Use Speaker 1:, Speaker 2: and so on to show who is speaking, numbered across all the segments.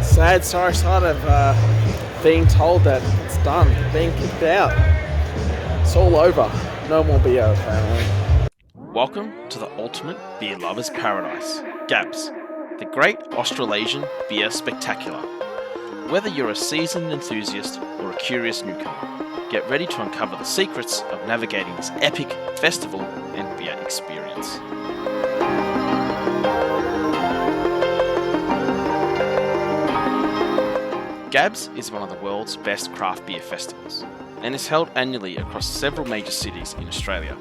Speaker 1: sad, sorry side of being told that it's done, being kicked out. It's all over. No more beer, apparently.
Speaker 2: Welcome to the ultimate beer lover's paradise, GABS, the Great Australasian Beer Spectacular. Whether you're a seasoned enthusiast or a curious newcomer, get ready to uncover the secrets of navigating this epic festival and beer experience. GABS is one of the world's best craft beer festivals and is held annually across several major cities in Australia.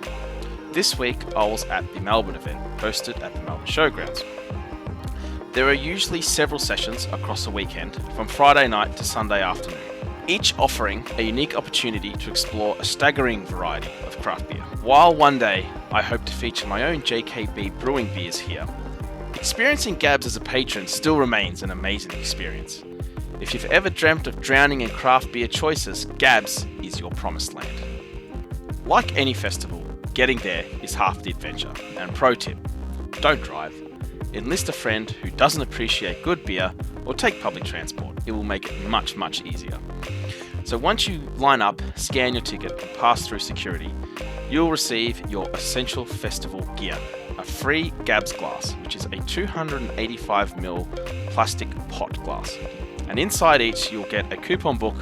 Speaker 2: This week I was at the Melbourne event, hosted at the Melbourne Showgrounds. There are usually several sessions across the weekend, from Friday night to Sunday afternoon, each offering a unique opportunity to explore a staggering variety of craft beer. While one day I hope to feature my own JKB Brewing beers here, experiencing GABS as a patron still remains an amazing experience. If you've ever dreamt of drowning in craft beer choices, GABS is your promised land. Like any festival, getting there is half the adventure. And pro tip, don't drive. Enlist a friend who doesn't appreciate good beer or take public transport. It will make it much, much easier. So once you line up, scan your ticket and pass through security, you'll receive your essential festival gear. A free GABS glass, which is a 285ml plastic pot glass. And inside each, you'll get a coupon book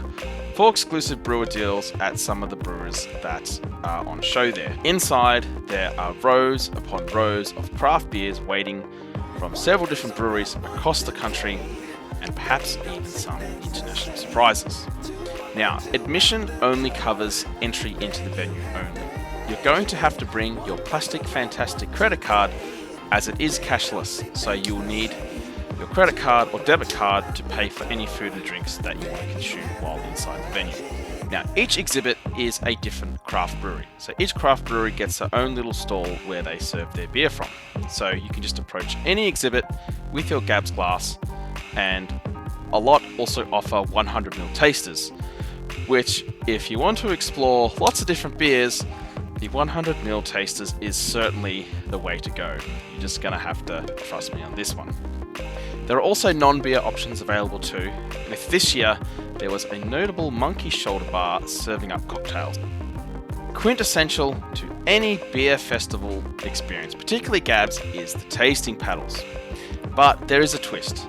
Speaker 2: for exclusive brewer deals at some of the brewers that are on show there. Inside, there are rows upon rows of craft beers waiting from several different breweries across the country, and perhaps even some international surprises. Now, admission only covers entry into the venue only. You're going to have to bring your Plastic Fantastic credit card, as it is cashless, so you'll need your credit card or debit card to pay for any food and drinks that you want to consume while inside the venue. Now, each exhibit is a different craft brewery. So each craft brewery gets their own little stall where they serve their beer from. So you can just approach any exhibit with your GABS glass, and a lot also offer 100ml tasters, which if you want to explore lots of different beers, the 100ml tasters is certainly the way to go. You're just going to have to trust me on this one. There are also non-beer options available too, with this year there was a notable monkey shoulder bar serving up cocktails. Quintessential to any beer festival experience, particularly GABS, is the tasting paddles. But there is a twist.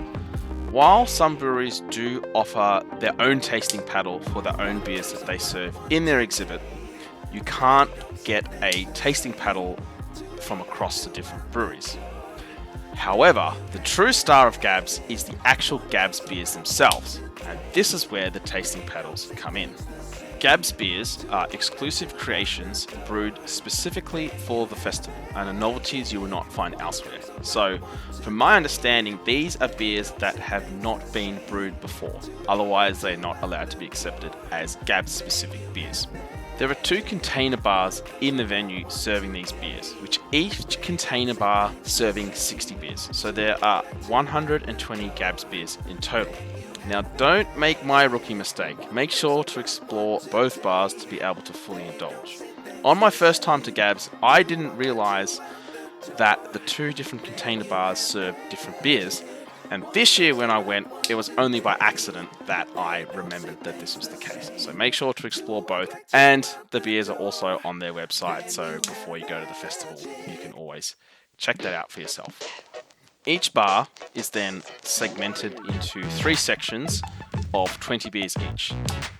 Speaker 2: While some breweries do offer their own tasting paddle for their own beers that they serve in their exhibit, you can't get a tasting paddle from across the different breweries. However, the true star of GABS is the actual GABS beers themselves, and this is where the tasting paddles come in. GABS beers are exclusive creations brewed specifically for the festival and are novelties you will not find elsewhere. So, from my understanding, these are beers that have not been brewed before, otherwise they're not allowed to be accepted as GABS specific beers. There are 2 container bars in the venue serving these beers, which each container bar serving 60 beers. So there are 120 GABS beers in total. Now don't make my rookie mistake. Make sure to explore both bars to be able to fully indulge. On my first time to GABS, I didn't realise that the 2 different container bars served different beers. And this year when I went, it was only by accident that I remembered that this was the case. So make sure to explore both. And the beers are also on their website, so before you go to the festival, you can always check that out for yourself. Each bar is then segmented into 3 sections of 20 beers each.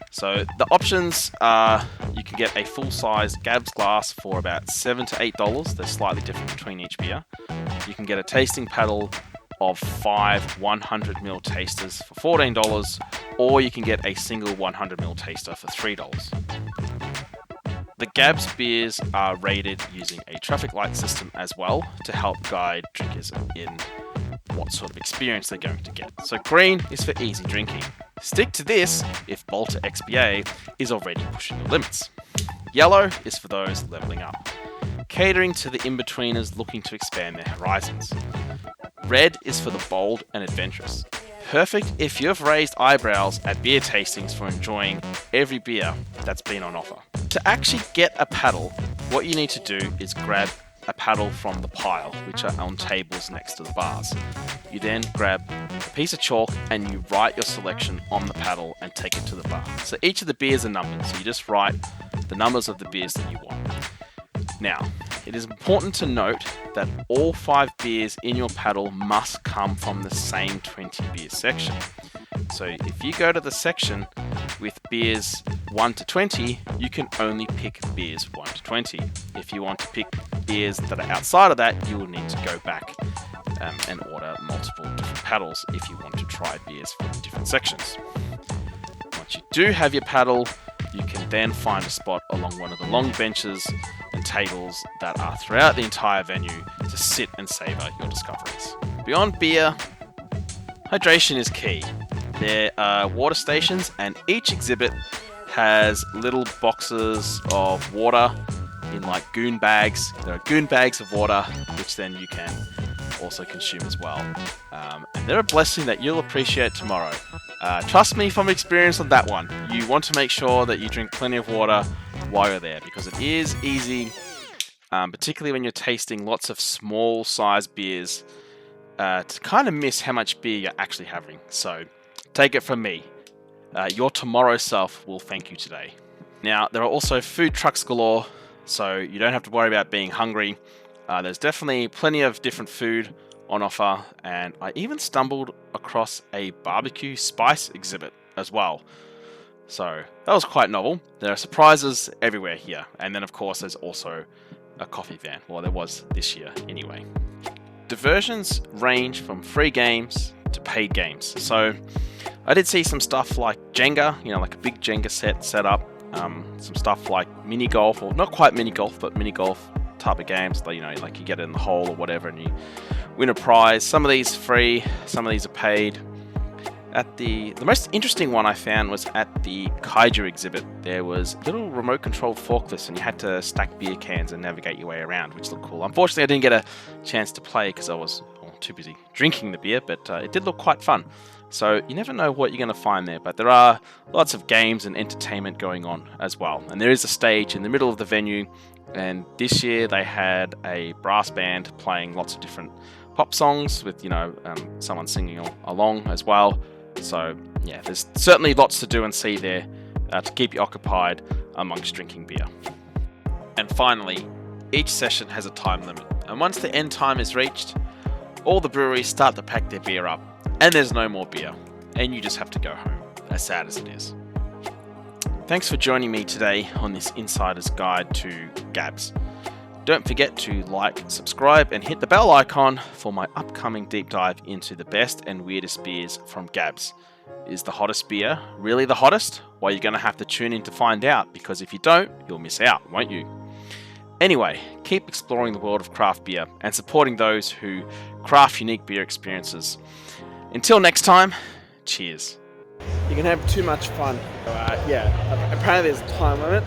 Speaker 2: So the options are, you can get a full-size GABS glass for about $7 to $8. They're slightly different between each beer. You can get a tasting paddle of 5 100ml tasters for $14, or you can get a single 100ml taster for $3. The GABS beers are rated using a traffic light system as well to help guide drinkers in what sort of experience they're going to get. So green is for easy drinking. Stick to this if Bolter XBA is already pushing the limits. Yellow is for those leveling up, catering to the in-betweeners looking to expand their horizons. Red is for the bold and adventurous. Perfect if you've raised eyebrows at beer tastings for enjoying every beer that's been on offer. To actually get a paddle, what you need to do is grab a paddle from the pile, which are on tables next to the bars. You then grab a piece of chalk and you write your selection on the paddle and take it to the bar. So each of the beers are numbered, so you just write the numbers of the beers that you want. Now, it is important to note that all 5 beers in your paddle must come from the same 20 beer section. So if you go to the section with beers 1 to 20, you can only pick beers 1 to 20. If you want to pick beers that are outside of that, you will need to go back and order multiple different paddles if you want to try beers from different sections. Once you do have your paddle, you can then find a spot along one of the long benches and tables that are throughout the entire venue to sit and savor your discoveries. Beyond beer, hydration is key. There are water stations and each exhibit has little boxes of water in like goon bags. There are goon bags of water which then you can also consume as well. And they're a blessing that you'll appreciate tomorrow. Trust me from experience on that one. You want to make sure that you drink plenty of water while you're there because it is easy, particularly when you're tasting lots of small sized beers, to kind of miss how much beer you're actually having. So take it from me. Your tomorrow self will thank you today. Now, there are also food trucks galore, so you don't have to worry about being hungry. There's definitely plenty of different food on offer, and I even stumbled across a barbecue spice exhibit as well. So that was quite novel. There are surprises everywhere here, and then of course there's also a coffee van. Well, there was this year anyway. Diversions range from free games to paid games. So I did see some stuff like Jenga, like a big Jenga set up. Some stuff like mini golf, or not quite mini golf, but mini golf type of games. Like you get it in the hole or whatever, and you win a prize. Some of these free, some of these are paid. At the most interesting one I found was at the Kaiju exhibit. There was little remote controlled forklifts, and you had to stack beer cans and navigate your way around, which looked cool. Unfortunately, I didn't get a chance to play because I was too busy drinking the beer, but it did look quite fun. So you never know what you're going to find there, but there are lots of games and entertainment going on as well. And there is a stage in the middle of the venue, and this year they had a brass band playing lots of different pop songs with, someone singing along as well. So yeah, there's certainly lots to do and see there to keep you occupied amongst drinking beer. And finally, each session has a time limit, and once the end time is reached, all the breweries start to pack their beer up, and there's no more beer, and you just have to go home, as sad as it is. Thanks for joining me today on this insider's guide to GABS. Don't forget to like, subscribe, and hit the bell icon for my upcoming deep dive into the best and weirdest beers from GABS. Is the hottest beer really the hottest? Well, you're going to have to tune in to find out, because if you don't, you'll miss out, won't you? Anyway, keep exploring the world of craft beer and supporting those who craft unique beer experiences. Until next time, cheers.
Speaker 1: You can have too much fun. Apparently there's a time limit.